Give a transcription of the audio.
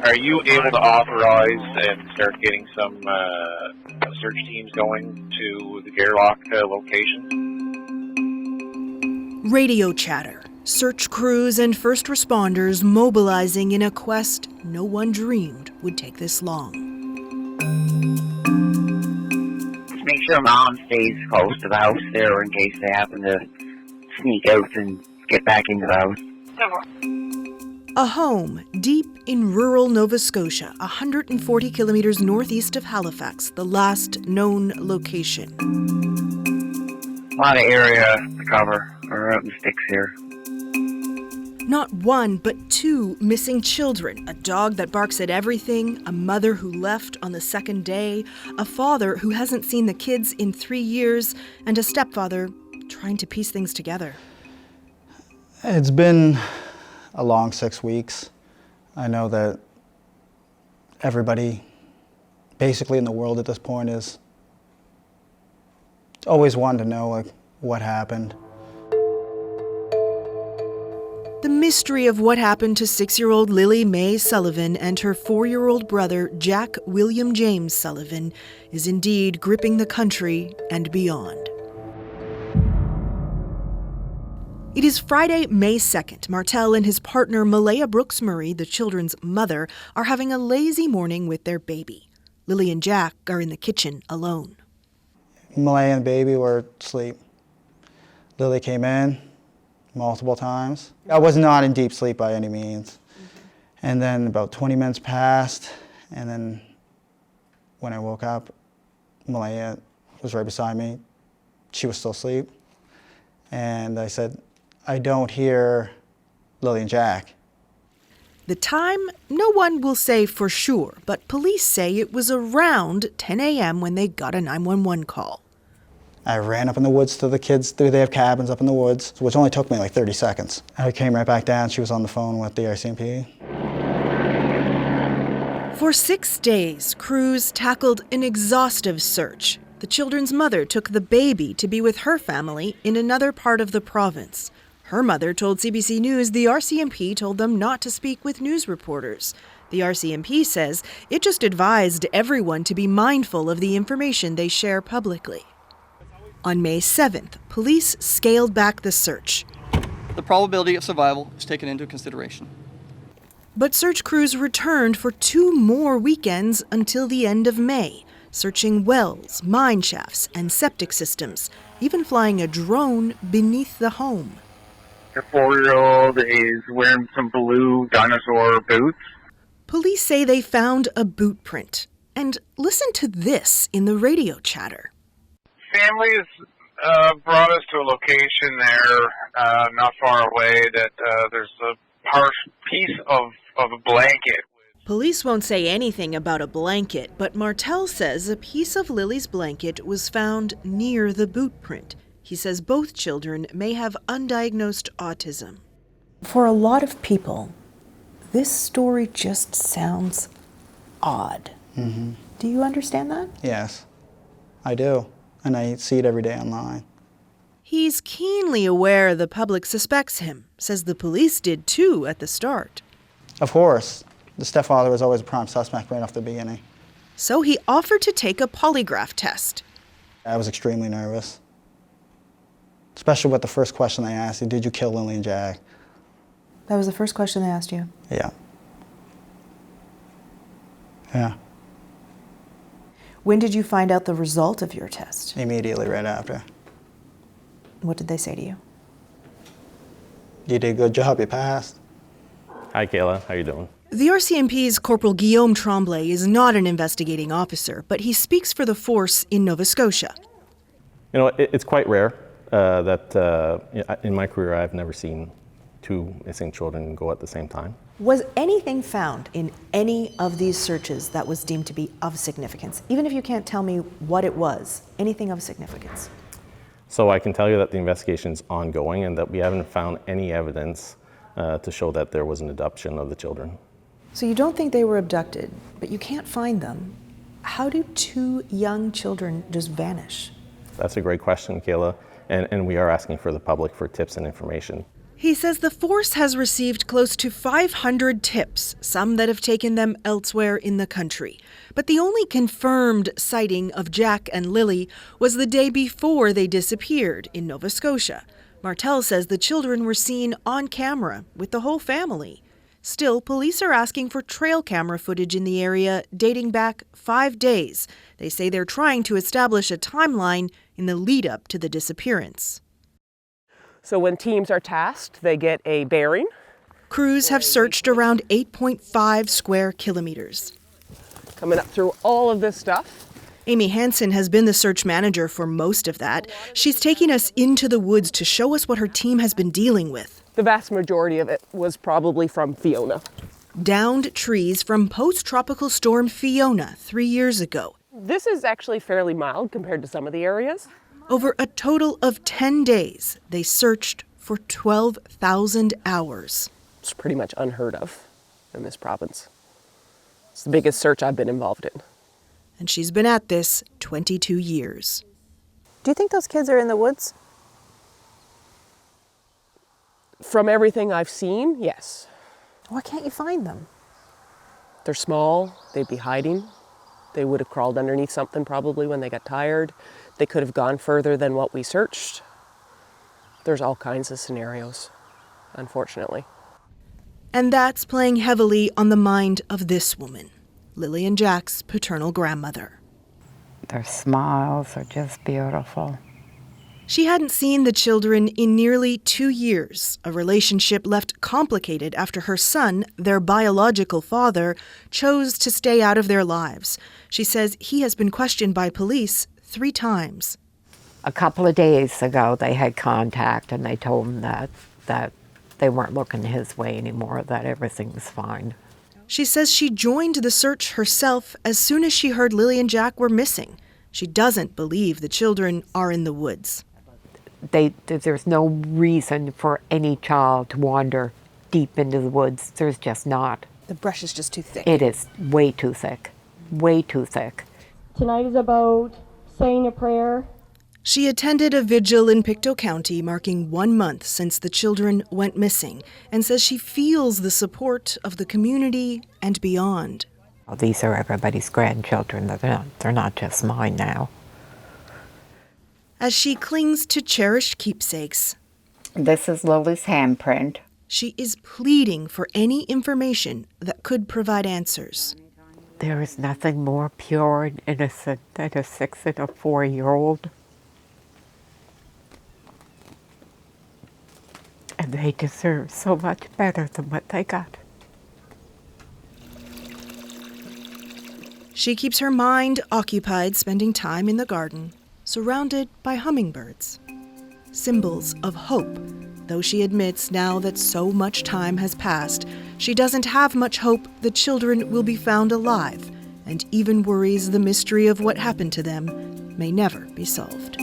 Are you able to authorize and start getting some search teams going to the Gerlach location? Radio chatter, search crews and first responders mobilizing in a quest no one dreamed would take this long. Just make sure Mom stays close to the house there in case they happen to sneak out and get back into the house. A home deep in rural Nova Scotia, 140 kilometers northeast of Halifax, the last known location. A lot of area to cover. We're out in the sticks here. Not one, but two missing children. A dog that barks at everything, a mother who left on the second day, a father who hasn't seen the kids in 3 years, and a stepfather trying to piece things together. It's been a long 6 weeks. I know that everybody basically in the world at this point is always wanting to know what happened. The mystery of what happened to 6-year-old Lilly Mae Sullivan and her 4-year-old brother Jack William James Sullivan is indeed gripping the country and beyond. It is Friday, May 2nd. Martel and his partner Malaya Brooks Murray, the children's mother, are having a lazy morning with their baby. Lilly and Jack are in the kitchen alone. Malaya and baby were asleep. Lilly came in multiple times. I was not in deep sleep by any means. And then about 20 minutes passed, and then when I woke up, Malaya was right beside me. She was still asleep. And I said, I don't hear Lilly and Jack. The time, no one will say for sure, but police say it was around 10 a.m. when they got a 911 call. I ran up in the woods to the kids. They have cabins up in the woods, which only took me like 30 seconds. I came right back down. She was on the phone with the RCMP. For 6 days, crews tackled an exhaustive search. The children's mother took the baby to be with her family in another part of the province. Her mother told CBC News the RCMP told them not to speak with news reporters. The RCMP says it just advised everyone to be mindful of the information they share publicly. On May 7th, police scaled back the search. The probability of survival is taken into consideration. But search crews returned for 2 more weekends until the end of May, searching wells, mine shafts, and septic systems, even flying a drone beneath the home. The 4-year-old is wearing some blue dinosaur boots. Police say they found a boot print. And listen to this in the radio chatter. Families brought us to a location there not far away that there's a piece of a blanket. Police won't say anything about a blanket, but Martel says a piece of Lily's blanket was found near the boot print. He says both children may have undiagnosed autism. For a lot of people, this story just sounds odd. Mm-hmm. Do you understand that? Yes, I do. And I see it every day online. He's keenly aware the public suspects him, says the police did too at the start. Of course. The stepfather was always a prime suspect right off the beginning. So he offered to take a polygraph test. I was extremely nervous. Especially with the first question they asked you, did you kill Lilly and Jack? That was the first question they asked you? Yeah. Yeah. When did you find out the result of your test? Immediately right after. What did they say to you? You did a good job, you passed. Hi, Kayla. How you doing? The RCMP's Corporal Guillaume Tremblay is not an investigating officer, but he speaks for the force in Nova Scotia. You know, it's quite rare that in my career I've never seen 2 missing children go at the same time. Was anything found in any of these searches that was deemed to be of significance? Even if you can't tell me what it was, anything of significance? So I can tell you that the investigation is ongoing and that we haven't found any evidence to show that there was an abduction of the children. So you don't think they were abducted, but you can't find them. How do 2 young children just vanish? That's a great question, Kayla, and we are asking for the public for tips and information. He says the force has received close to 500 tips, some that have taken them elsewhere in the country. But the only confirmed sighting of Jack and Lilly was the day before they disappeared in Nova Scotia. Martel says the children were seen on camera with the whole family. Still, police are asking for trail camera footage in the area dating back 5 days. They say they're trying to establish a timeline in the lead up to the disappearance. So when teams are tasked, they get a bearing. Crews have searched around 8.5 square kilometers. Coming up through all of this stuff. Amy Hansen has been the search manager for most of that. She's taking us into the woods to show us what her team has been dealing with. The vast majority of it was probably from Fiona. Downed trees from post-tropical storm Fiona 3 years ago. This is actually fairly mild compared to some of the areas. Over a total of 10 days, they searched for 12,000 hours. It's pretty much unheard of in this province. It's the biggest search I've been involved in. And she's been at this 22 years. Do you think those kids are in the woods? From everything I've seen, yes. Why can't you find them? They're small, they'd be hiding. They would have crawled underneath something probably when they got tired. They could have gone further than what we searched. There's all kinds of scenarios, unfortunately. And that's playing heavily on the mind of this woman, Lilly and Jack's paternal grandmother. Their smiles are just beautiful. She hadn't seen the children in nearly 2 years, a relationship left complicated after her son, their biological father, chose to stay out of their lives. She says he has been questioned by police 3 times. A couple of days ago, they had contact and they told him that they weren't looking his way anymore, that everything was fine. She says she joined the search herself as soon as she heard Lilly and Jack were missing. She doesn't believe the children are in the woods. There's no reason for any child to wander deep into the woods. There's just not. The brush is just too thick. It is way too thick. Way too thick. Tonight is about saying a prayer. She attended a vigil in Pictou County marking 1 month since the children went missing and says she feels the support of the community and beyond. Well, these are everybody's grandchildren. They're not just mine now. As she clings to cherished keepsakes, This is Lily's handprint. she is pleading for any information that could provide answers. There is nothing more pure and innocent than a 6 and a 4-year-old. And they deserve so much better than what they got. She keeps her mind occupied spending time in the garden, surrounded by hummingbirds. Symbols of hope, though she admits now that so much time has passed, she doesn't have much hope the children will be found alive, and even worries the mystery of what happened to them may never be solved.